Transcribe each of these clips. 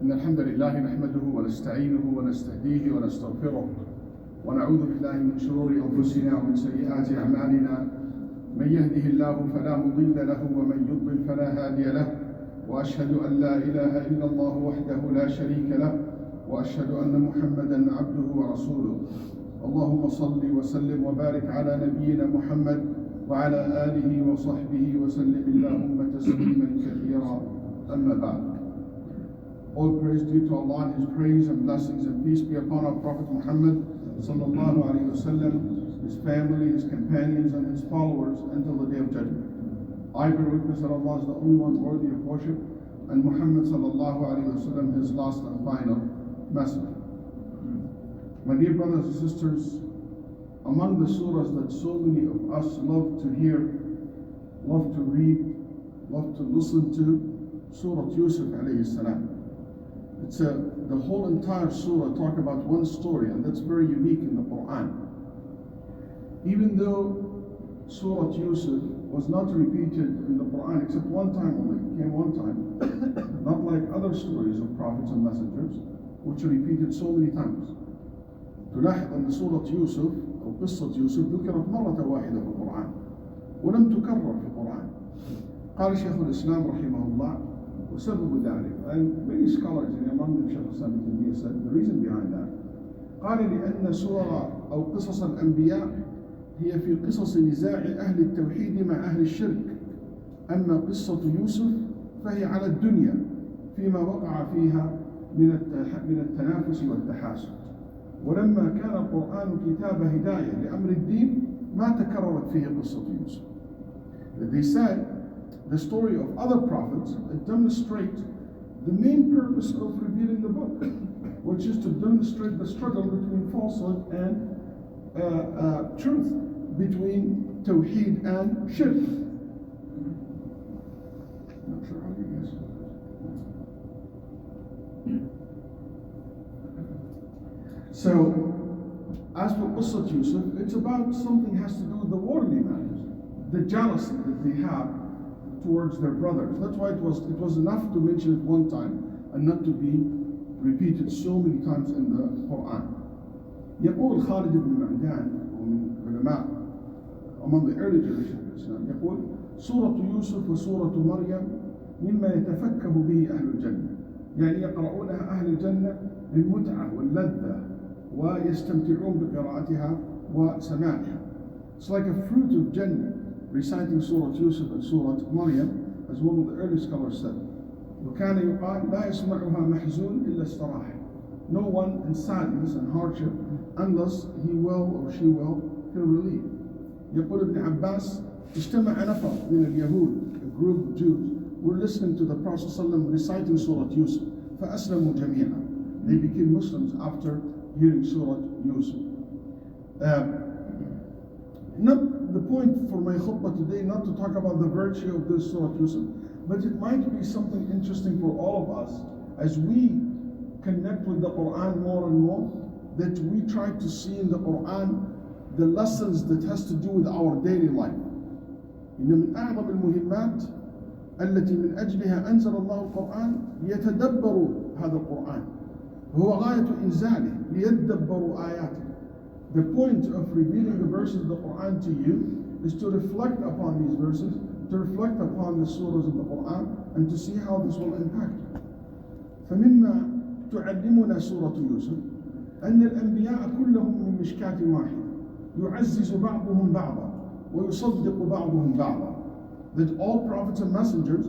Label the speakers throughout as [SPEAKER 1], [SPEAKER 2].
[SPEAKER 1] إن الحمد لله نحمده ونستعينه ونستهديه ونستغفره ونعوذ بالله من شرور أنفسنا ومن سيئات أعمالنا من يهده الله فلا مضل له ومن يضلل فلا هادي له وأشهد أن لا إله إلا الله وحده لا شريك له وأشهد أن محمدا عبده ورسوله اللهم صل وسلم وبارك على نبينا محمد وعلى آله وصحبه وسلم اللهم تسليما كثيرا أما بعد. All praise due to Allah and His praise and blessings and peace be upon our Prophet Muhammad sallallahu alaihi wasallam, his family, his companions, and his followers until the day of judgment. I bear witness that Allah is the only one worthy of worship, and Muhammad sallallahu alaihi wasallam his last and final messenger. My dear brothers and sisters, among the surahs that so many of us love to hear, love to read, love to listen to, Surah Yusuf alayhi salam. The whole entire surah talk about one story, and that's very unique in the Quran. Even though Surah Yusuf was not repeated in the Quran except one time only, it came one time, not like other stories of prophets and messengers, which are repeated so many times. تلاحظ أن سورة يوسف أو قصة يوسف ذكرت مرة واحدة في القرآن ولم تكرر في القرآن. قال شيخ الإسلام رحمه الله وسبب ذلك, and many scholars among them Shaykh Waleed Basyouni said the reason behind that, قال لأن سورة أو قصص الأنبياء هي في قصص نزاع أهل التوحيد مع أهل الشرك، أما قصة يوسف فهي على الدنيا فيما وقع فيها من التنافس والتحاسد. ولما كان القرآن كتاب هداية لأمر الدين ما تكررت فيه قصة يوسف. They said the story of other prophets demonstrate the main purpose of revealing the book, which is to demonstrate the struggle between falsehood and truth, between tawheed and shirk. Not sure how you guys. So, as for Qissat Yusuf, it's about something has to do with the worldly matters, the jealousy that they have towards their brothers. That's why it was enough to mention it one time and not to be repeated so many times in the Quran. يقول خالد بن معدان ومن علماء among the early generation of Islam, يقول سورة يوسف وسورة مريم مما يتفكه به أهل الجنة، يعني يقرؤونها أهل الجنة للمتعة واللذة ويستمتعون بقراءتها وسماعها. It's like a fruit of Jannah, reciting Surah Yusuf and Surah Maryam, as one of the early scholars said. وكان يقال لا يسمعها محزون إلا استراح. No one in sadness and hardship unless he will or she will feel relief. يقول ابن عباس اجتمع نفر من اليهود, a group of Jews, were listening to the Prophet ﷺ reciting Surah Yusuf. فأسلموا جميعا. They became Muslims after hearing Surah Yusuf. Not the point for my khutbah today, not to talk about the virtue of this Surah Yusuf, but it might be something interesting for all of us as we connect with the Quran more and more, that we try to see in the Quran the lessons that has to do with our daily life. إن من أعظم المهمات التي من أجلها أنزل الله القرآن ليتدبروا هذا القرآن. هو غاية إنزاله ليتدبروا آياته. The point of revealing the verses of the Quran to you is to reflect upon these verses, to reflect upon the surahs of the Quran, and to see how this will impact you. فمما تعلمنا سورة يوسف أن الأنبياء كلهم من مشكاة واحدة يعزز بعضهم بعضا ويصدق بعضهم بعضا. That all prophets and messengers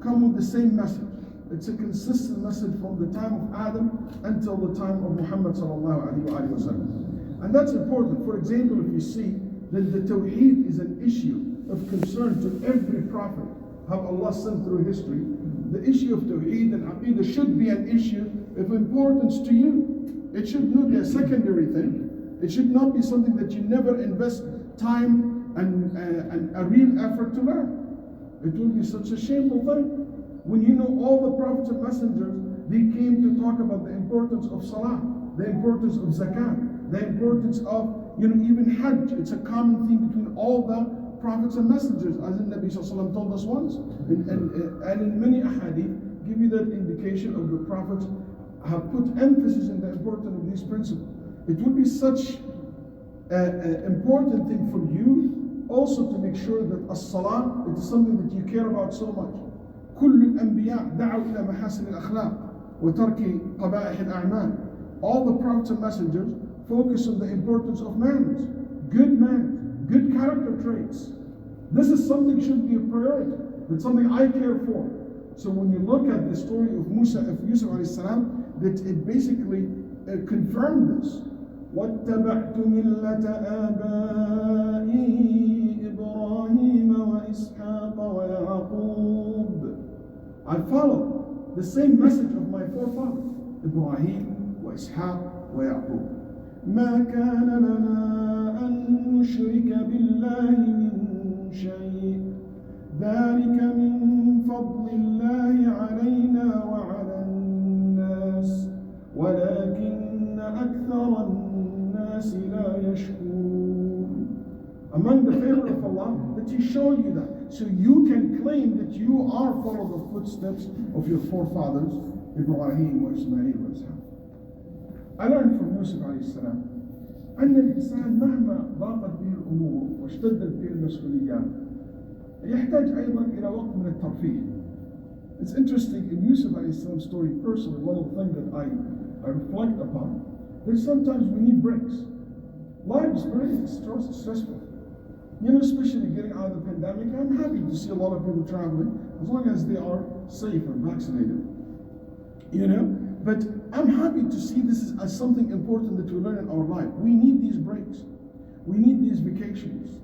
[SPEAKER 1] come with the same message. It's a consistent message from the time of Adam until the time of Muhammad sallallahu alaihi wasallam. And that's important. For example, if you see that the Tawheed is an issue of concern to every prophet, how Allah sent through history, the issue of Tawheed and Aqidah should be an issue of importance to you. It should not be a secondary thing. It should not be something that you never invest time and a real effort to learn. It will be such a shameful thing. When you know all the prophets and messengers, they came to talk about the importance of Salah, the importance of Zakat, the importance of, even Hajj. It's a common theme between all the prophets and messengers, as the Nabi Sallallahu Alaihi Wasallam told us once. And in many ahadith, give you that indication of the prophets have put emphasis in the importance of these principles. It would be such an important thing for you also to make sure that as-salah, it is something that you care about so much. كل الأنبياء دعوا إلى محاسن الأخلاق وترك قبائح الأعمال. All the prophets and messengers focus on the importance of manners, good character traits. This is something should be a priority. It's something I care for. So when you look at the story of Yusuf alayhi salam, that it basically confirmed this. وَاتَّبَعْتُ مِلَّةَ آبَائِي إِبْرَاهِيمَ وَإِسْحَاقَ وَيَعْقُوبَ. I follow the same message of my forefathers, Ibrahim, وإسحاق ويعقوب. ما كان لنا أن نشرك بالله من شيء ذلك من فضل الله علينا وعلى الناس ولكن أكثر الناس لا يشكرون. Among the favor of Allah, that He showed you that, so you can claim that you are following the footsteps of your forefathers, Ibrahim وإسماعيل وإسحاق. I learned from Yusuf عليه السلام أن الإنسان مهما ضاقت به الأمور واشتدت به المسؤوليات يحتاج أيضا إلى وقت من الترفيه. It's interesting in Yusuf عليه السلام's story personally, one of the things that I reflect upon, that sometimes we need breaks. Life is very stressful. You know, especially getting out of the pandemic, I'm happy to see a lot of people traveling as long as they are safe and vaccinated. You know, but I'm happy to see this as something important that we learn in our life. We need these breaks. We need these vacations.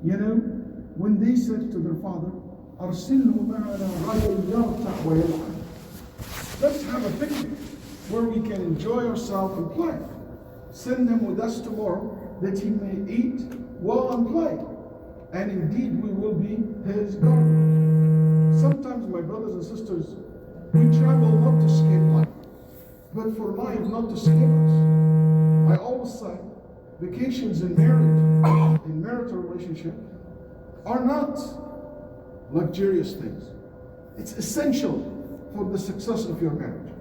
[SPEAKER 1] You know, when they said to their father, أرسله معنا غدا يرتع ويلعب. Let's have a picnic where we can enjoy ourselves and play. Send him with us tomorrow that he may eat well and play. And indeed we will be his guardian. Sometimes, my brothers and sisters, we travel not to escape life, but for life not to escape us. I always say, vacations in marriage, in marital relationship, are not luxurious things. It's essential for the success of your marriage.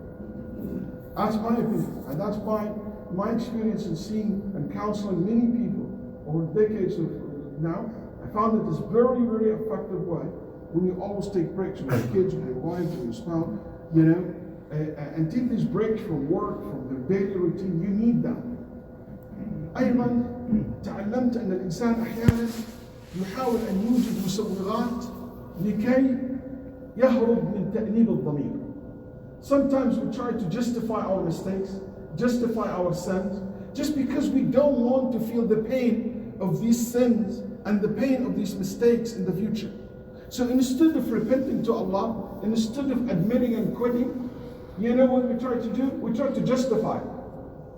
[SPEAKER 1] That's my opinion, and that's my experience in seeing and counseling many people over decades of now. I found that it's very, very effective way when you always take breaks with your kids, with your wife, with your spouse, you know, and take these breaks from work, from their daily routine. You need that. أيضا تعلمت أن الإنسان أحيانا يحاول أن يوجد مسوغات لكي يهرب من تأنيب الضمير. Sometimes we try to justify our mistakes, justify our sins, just because we don't want to feel the pain of these sins and the pain of these mistakes in the future. So instead of repenting to Allah, instead of admitting and quitting, you know what we try to do? We try to justify it.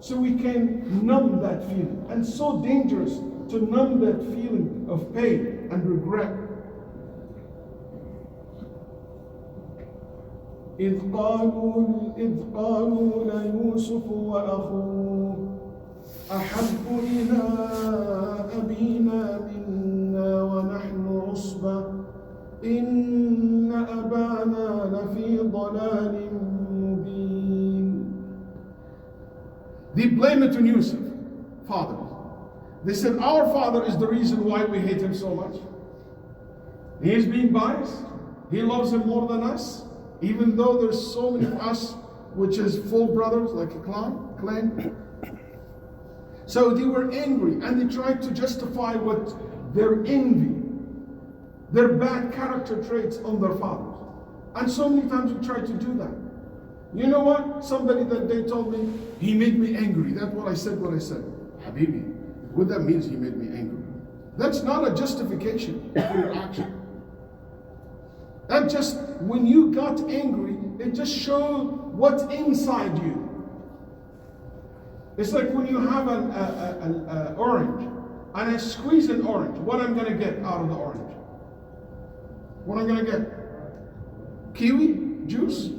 [SPEAKER 1] So we can numb that feeling. And so dangerous to numb that feeling of pain and regret. إذ قالوا ليوسف وأخوه أحب إلى أبينا منا ونحن عصبة إن أبانا لفي ضلال مبين. They blame it on Yusuf, father. They said, our father is the reason why we hate him so much. He is being biased. He loves him more than us. Even though there's so many of us, which is full brothers, like a clan. So they were angry and they tried to justify what their envy, their bad character traits on their fathers. And so many times we try to do that. You know what? Somebody that day told me, he made me angry. That's what I said. Habibi, what that means he made me angry. That's not a justification for your action. That just, when you got angry, it just showed what's inside you. It's like when you have an orange, and I squeeze an orange, what I'm going to get out of the orange? What I'm going to get? Kiwi juice?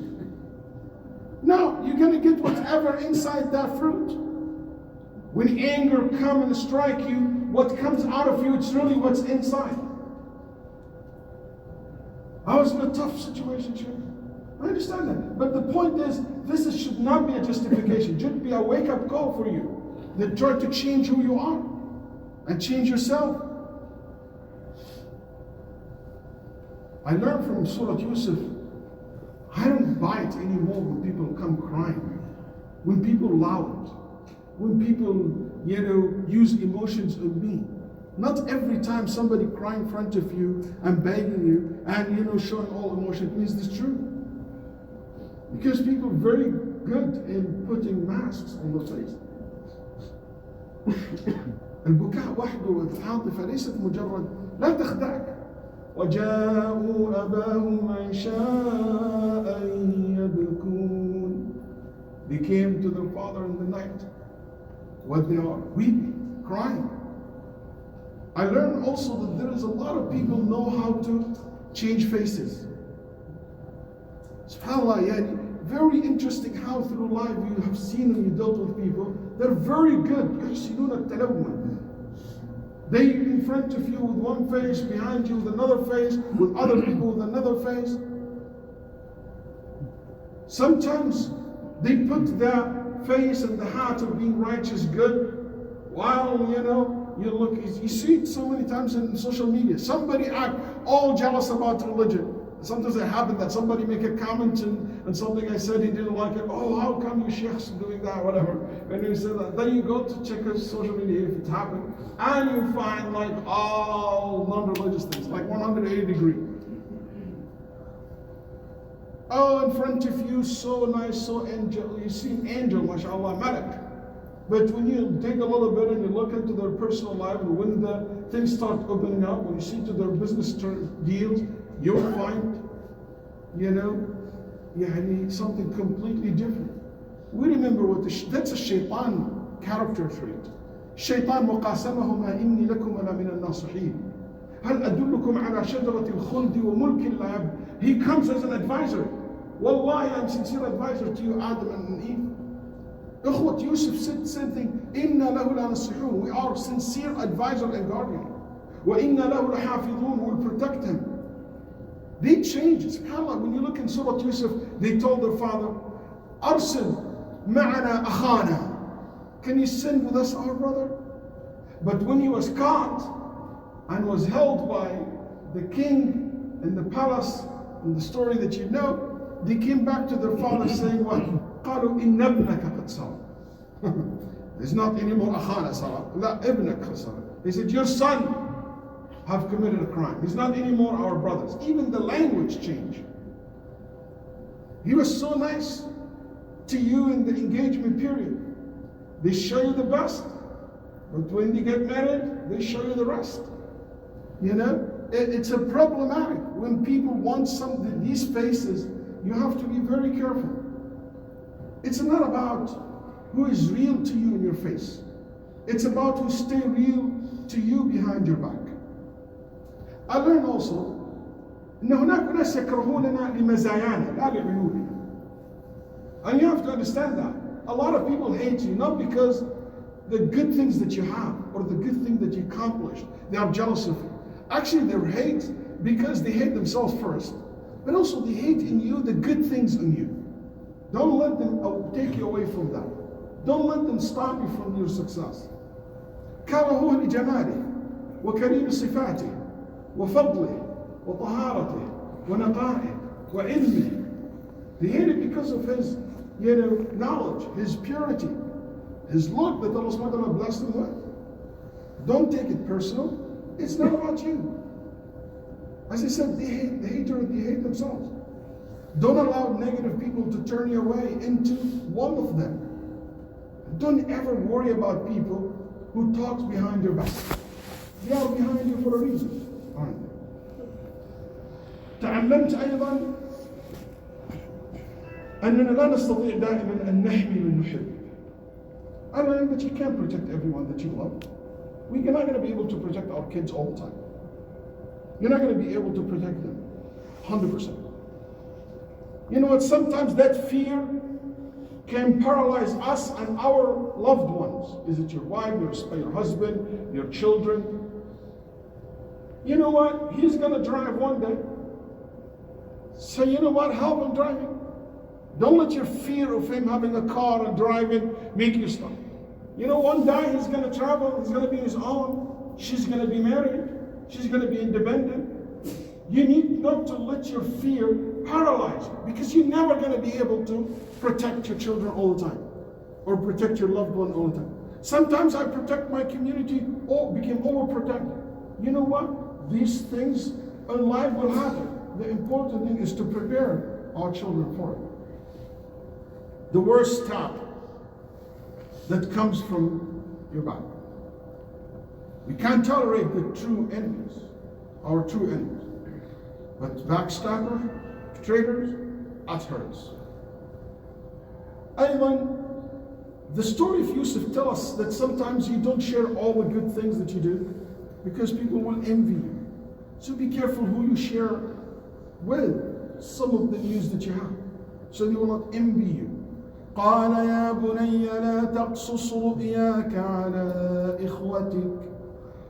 [SPEAKER 1] No, you're going to get whatever inside that fruit. When anger comes and strike you, what comes out of you, it's really what's inside. I was in a tough situation,
[SPEAKER 2] I understand that. But the point is, should not be a justification. It should be a wake-up call for you. That try to change who you are and change yourself. I learned from Surah Yusuf, I don't buy it anymore when people come crying, when people loud, when people, use emotions on me. Not every time somebody crying in front of you and begging you and showing all emotion means it's true. Because people are very good in putting masks on their face. البكاء وحده والعاطفة ليست مجرد لا تخدعك. وجاءوا أباهم عشاء يبكون. They came to their father in the night. What they are? Weeping, crying. I learned also that there is a lot of people know how to change faces. SubhanAllah, very interesting how through life you have seen and you dealt with people. They're very good. يحسنون التلون. They in front of you with one face, behind you with another face, with other people with another face. Sometimes they put their face and the heart of being righteous good, while you see it so many times in social media. Somebody act all jealous about religion. Sometimes it happens that somebody make a comment and something I said he didn't like it. Oh, how come you sheikhs doing that, whatever. And you say that. Then you go to check his social media if it happened, and you find like all non-religious things, like 180 degree. Oh, in front of you, so nice, so angel. You see an angel, mashallah, malak. But when you dig a little bit and you look into their personal life, and when the things start opening up, when you see to their business deals, you'll find, something completely different. We remember that's a shaitan character trait. Shaitan وقاسمهما إني لكم من الناصحين. هل أدلكم على شجرة الخلد وملك لا يبلى. He comes as an advisor. Wallahi, I'm sincere advisor to you, Adam and Eve. Ikhwat Yusuf said same thing. إِنَّا لَهُ لَنَصِحُونَ. We are sincere advisor and guardian. وَإِنَّا لَهُ لَحَافِظُونَ. We'll protect him. They changed. SubhanAllah, when you look in Surah Yusuf, they told their father, أَرْسِلْ مَعَنَا أَخَانَا. Can you send with us our brother? But when he was caught and was held by the king in the palace, in the story that you know, they came back to their father saying what? قالوا إن ابنك قد سرق. It's not anymore أخانا سرق. لا ابنك قد سرق. They said, your son have committed a crime. He's not anymore our brothers. Even the language changed. He was so nice to you in the engagement period. They show you the best, but when you get married, they show you the rest. It's a problematic. When people want something, these faces, you have to be very careful. It's not about who is real to you in your face. It's about who stay real to you behind your back. I learned also أن هناك ناس يكرهوننا لمزايانا لا لعيوبنا. And you have to understand that. A lot of people hate you not because the good things that you have or the good thing that you accomplished. They are jealous of you. Actually, they hate because they hate themselves first. But also they hate in you the good things in you. Don't let them take you away from that. Don't let them stop you from your success. كرهوه لجماله وكريم صفاته وفضله وطهارته ونقائه وعلمه. They hate it because of his knowledge, his purity, his look that Allah subhanahu wa ta'ala blessed him with. Don't take it personal. It's not about you. As I said, they hate themselves. Don't allow negative people to turn you away into one of them. Don't ever worry about people who talk behind your back. They are behind you for a reason, aren't they? تعلمت أيضا أننا لا نستطيع دائما أن نحمي من نحب. I learned that you can't protect everyone that you love. We're not going to be able to protect our kids all the time. You're not going to be able to protect them 100%. You know what? Sometimes that fear can paralyze us and our loved ones. Is it your wife, your husband, your children? You know what? He's going to drive one day. So you know what? Help him driving. Don't let your fear of him having a car and driving make you stop. You know, one day he's going to travel, he's going to be his own, she's going to be married, she's going to be independent. You need not to let your fear paralyze you, because you're never going to be able to protect your children all the time or protect your loved one all the time. Sometimes I protect my community or became overprotective. You know what? These things in life will happen. The important thing is to prepare our children for it. The worst tap that comes from your back. We can't tolerate the true enemies, our true enemies. But backstabbers, traitors, that hurts. Ayman, the story of Yusuf tells us that sometimes you don't share all the good things that you do because people will envy you. So be careful who you share with some of the news that you have, so they will not envy you. قال يا بني لا تقصص رؤياك على إخوتك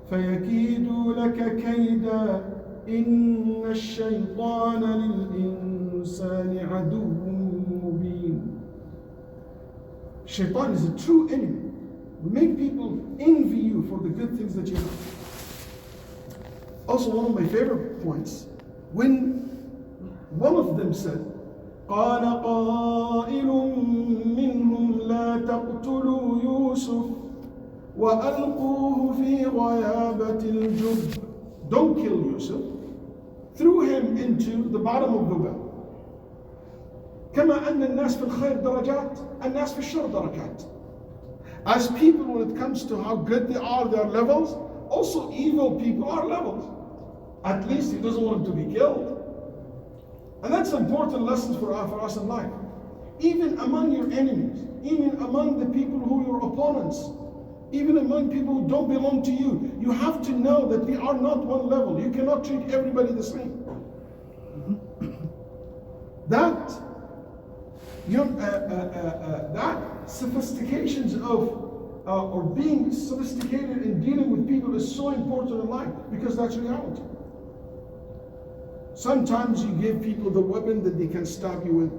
[SPEAKER 2] فيكيدوا لك كيدا إن الشيطان للإنسان عدو مبين. Shaitan is a true enemy. Will make people envy you for the good things that you have. Also, one of my favorite points, when one of them said, قال قائل منهم لا تقتلوا يوسف وألقوه في غيابة الجب. Don't kill Yusuf. Threw him into the bottom of the well. كما أن الناس في الخير درجات الناس في الشر درجات. As people, when it comes to how good they are, their levels, also evil people are levels. At least he doesn't want him to be killed. And that's important lessons for us in life. Even among your enemies, even among the people who are your opponents, even among people who don't belong to you, you have to know that we are not one level. You cannot treat everybody the same. That sophistications of or being sophisticated in dealing with people is so important in life, because that's reality. Sometimes you give people the weapon that they can stab you with.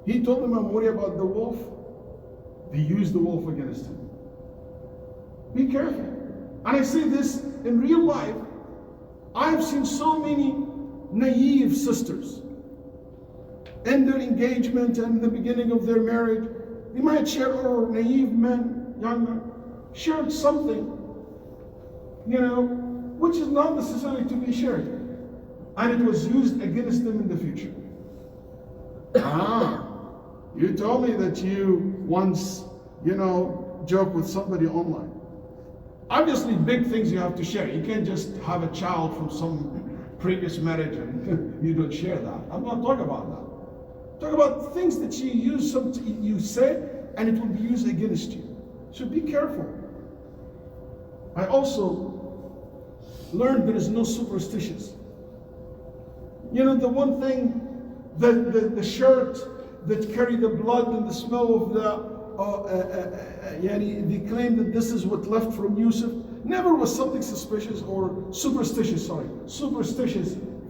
[SPEAKER 2] He told them, I'm worried about the wolf. They used the wolf against him. Be careful. And I say this in real life. I've seen so many naive sisters in their engagement and the beginning of their marriage. They might share, or naive men, young men, shared something, which is not necessarily to be shared. And it was used against them in the future. You told me that you once, joked with somebody online. Obviously, big things you have to share. You can't just have a child from some previous marriage and you don't share that. I'm not talking about that. Talk about things that you use, you say, and it will be used against you. So be careful. I also learned there is no superstitions. The one thing, the shirt that carry the blood and the smell of they claim that this is what left from Yusuf, never was something suspicious or superstitious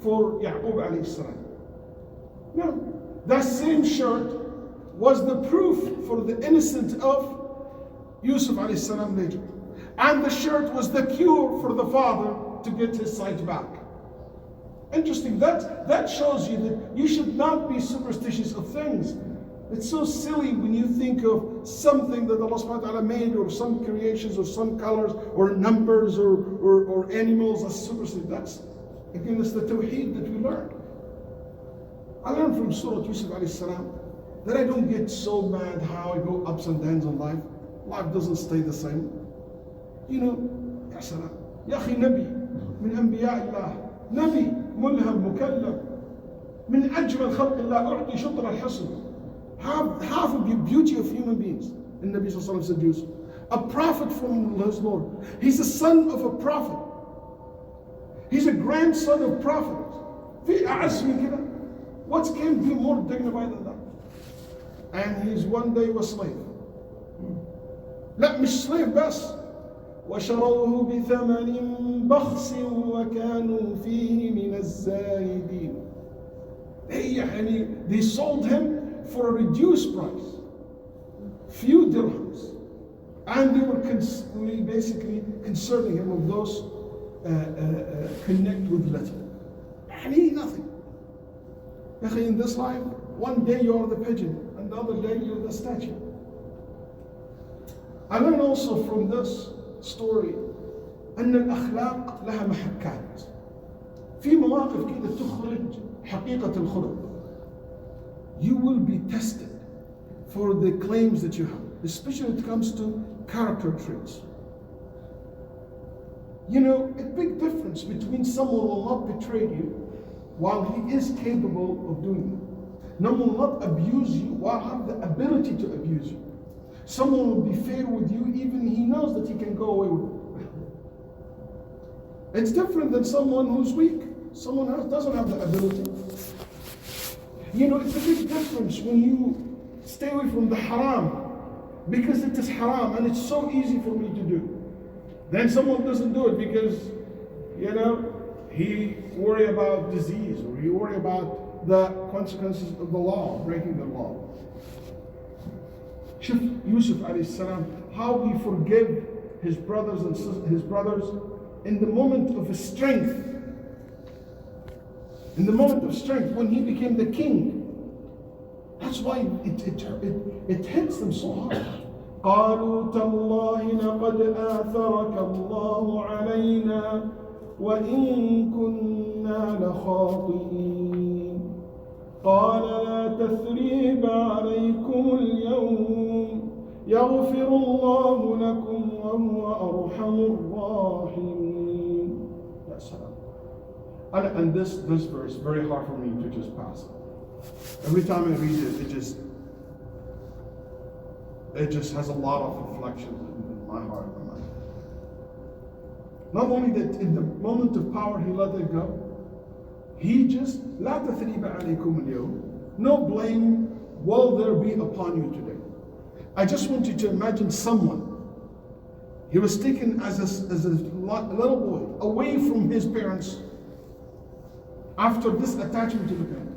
[SPEAKER 2] for Yaqub alayhi salam. No, that same shirt was the proof for the innocence of Yusuf alayhi salam later. And the shirt was the cure for the father to get his sight back. Interesting. That shows you that you should not be superstitious of things. It's so silly when you think of something that Allah subhanahu wa ta'ala made, or some creations, or some colors, or numbers, or animals as superstitious. That's against the tawheed that we learned. I learned from Surah Yusuf alayhi salam that I don't get so mad how I go ups and downs in life. Life doesn't stay the same. Ya salam. Ya akhi, Nabi min anbiya Allah. Nabi ملهم مكلف من أجمل خلق الله أعطي شطر الحسن. Half of the beauty of human beings. And Nabi sallallahu alaihi wasallam said Yusuf, a prophet from his Lord. He's a son of a prophet. He's a grandson of prophets. في أعز من كده. What can be more dignified than that? And he's one day was slave. لا مش slave بس. وشروه بثمن بخس وكانوا فيه من الزاهدين. They sold him for a reduced price, few dirhams, and they were basically concerning him of those connect with little. Nothing. In this life, one day you are the pigeon, and the other day you're the statue. I learned also from this story أن الأخلاق لها محكات. في مواقف كده تخرج حقيقة الخلق. You will be tested for the claims that you have, especially when it comes to character traits. A big difference between someone who will not betray you while he is capable of doing it. Someone will not abuse you while have the ability to abuse you. Someone will be fair with you even he knows that he can go away with it. It's different than someone who's weak. Someone who doesn't have the ability. It's a big difference when you stay away from the haram because it is haram and it's so easy for me to do. Then someone doesn't do it because, he worry about disease or he worry about the consequences of the law, breaking the law. Yusuf alayhi salam, how he forgave his brothers and his brothers in the moment of strength. In the moment of strength, when he became the king. That's why it hits them so hard. قالوا تالله لقد آثرك الله علينا وإن كنا لخاطئين قال لا تثريب عليكم اليوم يغفر الله لكم وهو أرحم الراحمين. And this verse is very hard for me to just pass. Every time I read it, it just has a lot of reflections in my heart and my mind. Not only that, in the moment of power, he let it go. He just, لا تثريب عليكم اليوم. No blame will there be upon you today. I just want you to imagine someone. He was taken as a little boy, away from his parents, after this attachment to the parent.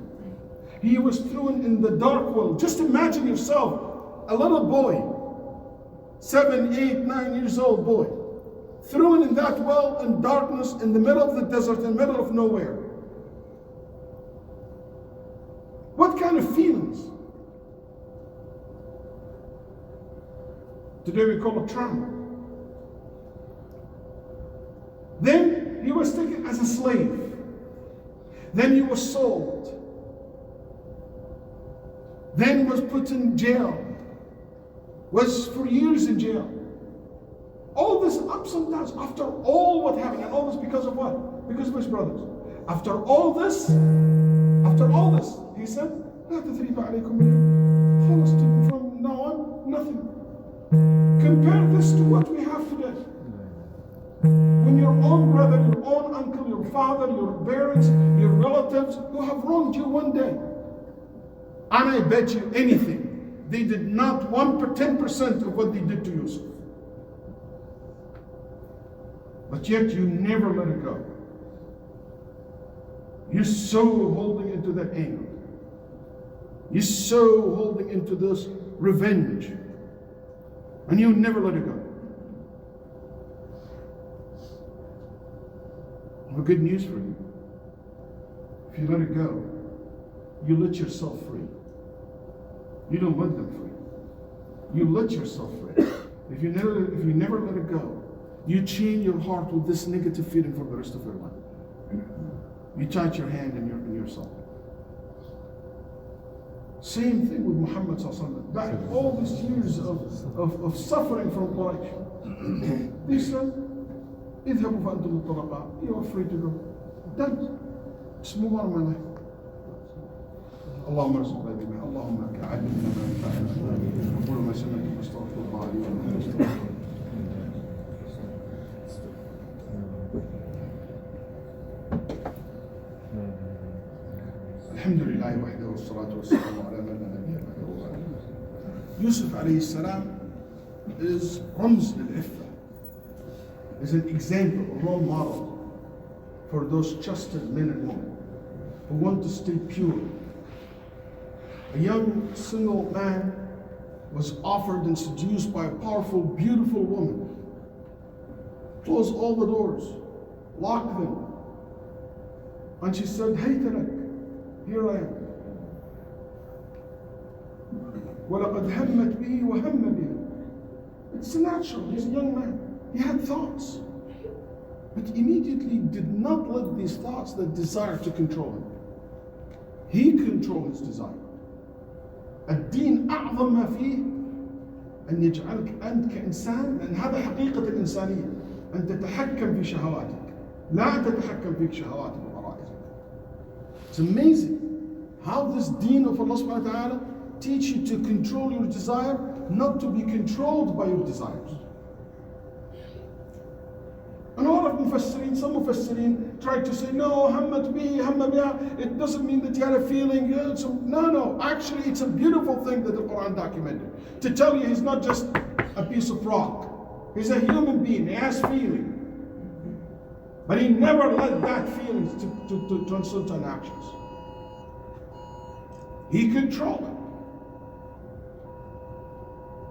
[SPEAKER 2] He was thrown in the dark world. Just imagine yourself, a little boy, 7, 8, 9 years old boy, thrown in that well in darkness in the middle of the desert, in the middle of nowhere. What kind of feelings? Today we call it trauma. Then he was taken as a slave. Then he was sold. Then was put in jail. Was for years in jail. All this ups and downs, after all what happened, and all this because of what? Because of his brothers. After all this, he said, لا تثريب عليكم اليوم. From now on, nothing. Compare this to what we have today. When your own brother, your own uncle, your father, your parents, your relatives, who have wronged you one day, and I bet you anything, they did not 10% of what they did to Yusuf. But yet you never let it go. You're so holding into that anger. You're so holding into this revenge. And you never let it go. I have good news for you. If you let it go, you let yourself free. You don't let them free. You let yourself free. If you never let it go, you chain your heart with this negative feeling for the rest of your life. You tight your hand in yourself. Same thing with Muhammad sallallahu alaihi wasallam. Back all these years of suffering from Quraysh. They said, اذهبوا فأنتم الطلقاء. You are free to go. Done. Just move on in my life. اللهم ارزقنا بما اللهم لك علمنا ما ينفعنا وقول ما سمعت واستغفر الله لي ولكم. الحمد لله وحده والصلاة والسلام على من لا نبي بعده. Yusuf alayhi salam is رمز للعفة, is an example, a role model for those trusted men and women who want to stay pure A young single man was offered and seduced by a powerful, beautiful woman. Close all the doors, lock them. And she said, Haytalak, here I am. وَلَقَدْ هَمَّتْ بِهِ وَهَمَّ بِهِ. It's natural, he's a young man. He had thoughts. But immediately did not let these thoughts, that desire, to control him. He controlled his desire. الدين أعظم ما فيه أن يجعلك أنت كإنسان، لأن هذا حقيقة الإنسانية، أن تتحكم في شهواتك، لا تتحكم في شهواتك وغرائزك. It's amazing how this deen of Allah subhanahu wa ta'ala teach you to control your desire, not to be controlled by your desires. And a lot of Mufassirin, some Mufassirin tried to say, no, hammat bi, hamma biha, it doesn't mean that you had a feeling. No, actually it's a beautiful thing that the Quran documented. To tell you he's not just a piece of rock. He's a human being, he has feeling. But he never let that feeling to translate on actions. He controlled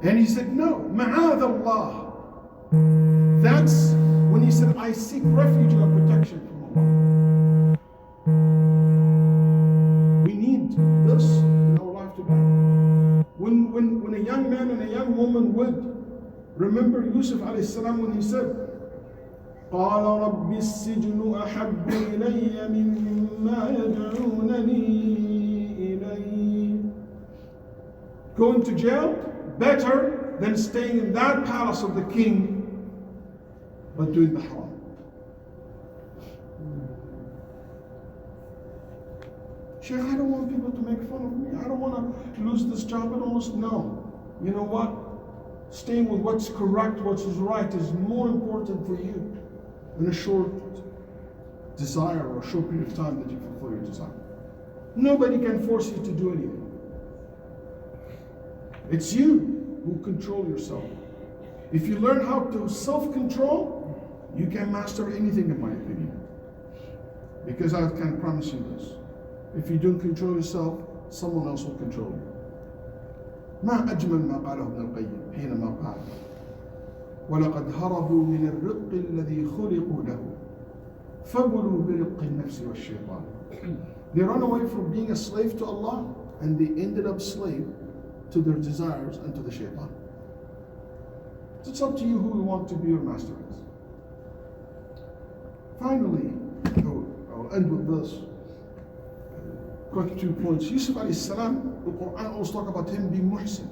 [SPEAKER 2] it. And he said, no, ma'adh Allah. That's when he said, I seek refuge or protection from Allah. We need this in our life today. When a young man and a young woman would remember Yusuf alayhi salam when he said, قال رب السجن أحب إلي مما يدعونني إليه. Going to jail better than staying in that palace of the king, but doing the haram. Shaykh, I don't want people to make fun of me. I don't want to lose this job. I don't want. No. You know what? Staying with what's correct, what's right is more important for you than a short desire or a short period of time that you fulfill your desire. Nobody can force you to do anything. It's you who control yourself. If you learn how to self-control, you can master anything, in my opinion. Because I can promise you this. If you don't control yourself, someone else will control you. ما أجمل ما قاله ابن القيم حينما قال ولقد هربوا من الرق الذي خلقوا له فبلوا برق النفس والشيطان. They run away from being a slave to Allah and they ended up slave to their desires and to the shaitan. It's up to you who you want to be your master is. Finally, I'll end with this. Quick 2 points. Yusuf alayhi salam, the Quran always talk about him being muhsin.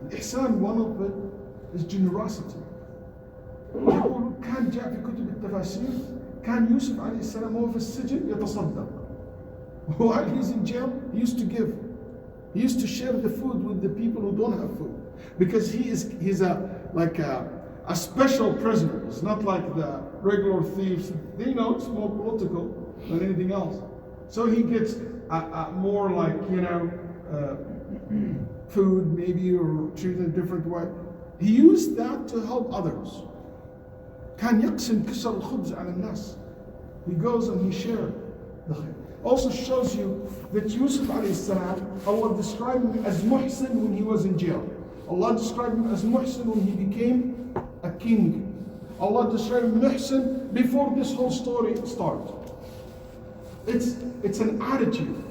[SPEAKER 2] Ihsan, one of it is generosity. يقول كان جاء في كتب التفاسير كان يوسف عليه السلام وهو في السجن يتصدق. While he's in jail, he used to give. He used to share the food with the people who don't have food, because he's a special prisoner. It's not like the regular thieves. They know it's more political than anything else. So he gets more like, food maybe, or treated in a different way. He used that to help others. كان يقسم كسر الخبز على الناس. He goes and he shared the khair. Also shows you that Yusuf alayhi salam, Allah described him as muhsin when he was in jail. Allah described him as muhsin when he became a king. Allah described him muhsin before this whole story started. It's an attitude.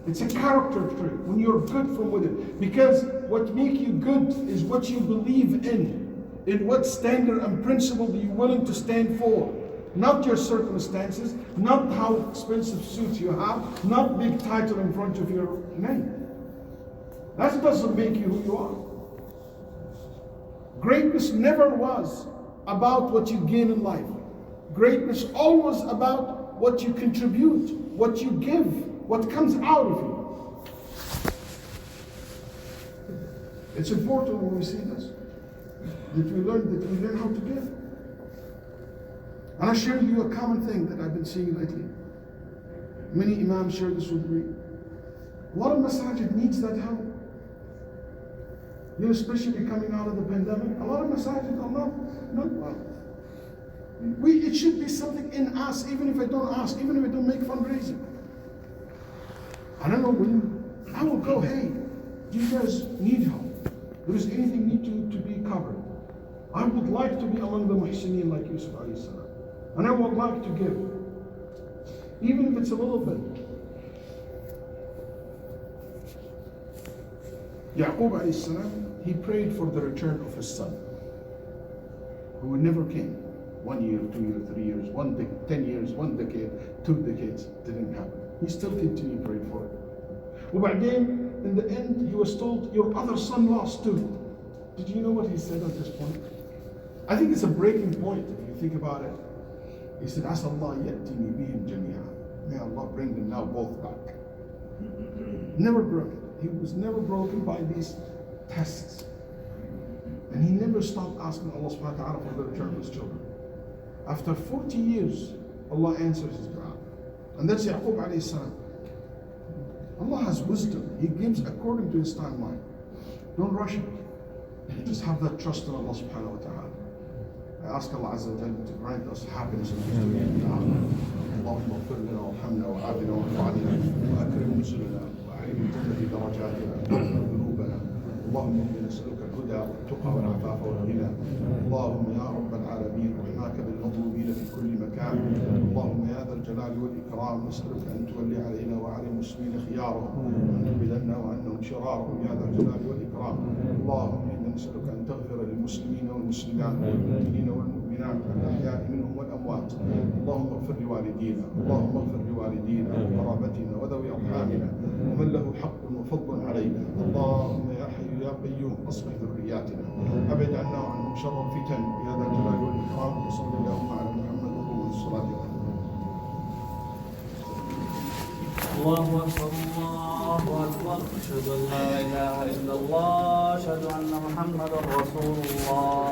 [SPEAKER 2] It's a character trait when you're good from within. Because what makes you good is what you believe in what standard and principle that you're willing to stand for. Not your circumstances, not how expensive suits you have, not big title in front of your name. That doesn't make you who you are. Greatness never was about what you gain in life. Greatness always about what you contribute, what you give, what comes out of you. It's important when we see this, that we learn how to give. And I'll share with you a common thing that I've been seeing lately. Many imams share this with me. A lot of masajid needs that help. Especially coming out of the pandemic, a lot of masajid are not well. It should be something in us, even if I don't ask, even if I don't make fundraising. I don't know when I will go, hey, do you guys need help? There is anything need to be covered. I would like to be among the muhsineen like Yusuf alayhi salam. And I would like to give. Even if it's a little bit. Yaqub alayhi salam, he prayed for the return of his son, who never came. 1 year, 2 years, 3 years, 10 years, 1 decade, 2 decades, didn't happen. He still continued praying for it. وبعدين, in the end, he was told, your other son lost too. Did you know what he said at this point? I think it's a breaking point if you think about it. He said, عسى الله يأتيني بهم جميعا. May Allah bring them now both back. Never broken. He was never broken by these tests. And he never stopped asking Allah subhanahu wa ta'ala for the return of his children. After 40 years, Allah answers his dua. And that's Yaqub alayhi salam. Allah has wisdom. He gives according to his timeline. Don't rush it. Just have that trust in Allah subhanahu wa ta'ala. I ask Allah Azza wa Jalla to grant us happiness in this dunya and akhirah. اللهم اغفر لنا وارحمنا وعافنا واعف عنا واكرم نزلنا واعلم الجنة درجاتنا واغفر ذنوبنا. اللهم اني نسألك الهدى والتقى والعفاف والغنى. اللهم يا رب العالمين رحماك بالمظلومين في كل مكان. اللهم يا ذا الجلال والإكرام نسألك أن تولي علينا وعلى المسلمين خيارهم وأن تبعدنا وعنهم شرارهم يا ذا الجلال والإكرام. اللهم إنا نسألك أن تغفر للمسلمين والمسلمات والمؤمنين والمؤمنات الأحياء منهم والأموات. اللهم اغفر لوالدينا، اللهم اغفر لوالدينا وقرابتنا وذوي أرحامنا ومن له حق وفضل علينا. اللهم يا حي يا قيوم أصلح ذرياتنا، أبعد عنا وعنهم شر الفتن يا ذا الجلال والإكرام. وصل اللهم على محمد وقوم الصلاة عليه.
[SPEAKER 3] الله أكبر الله أكبر أشهد أن لا إله إلا الله أشهد أن محمدا رسول الله.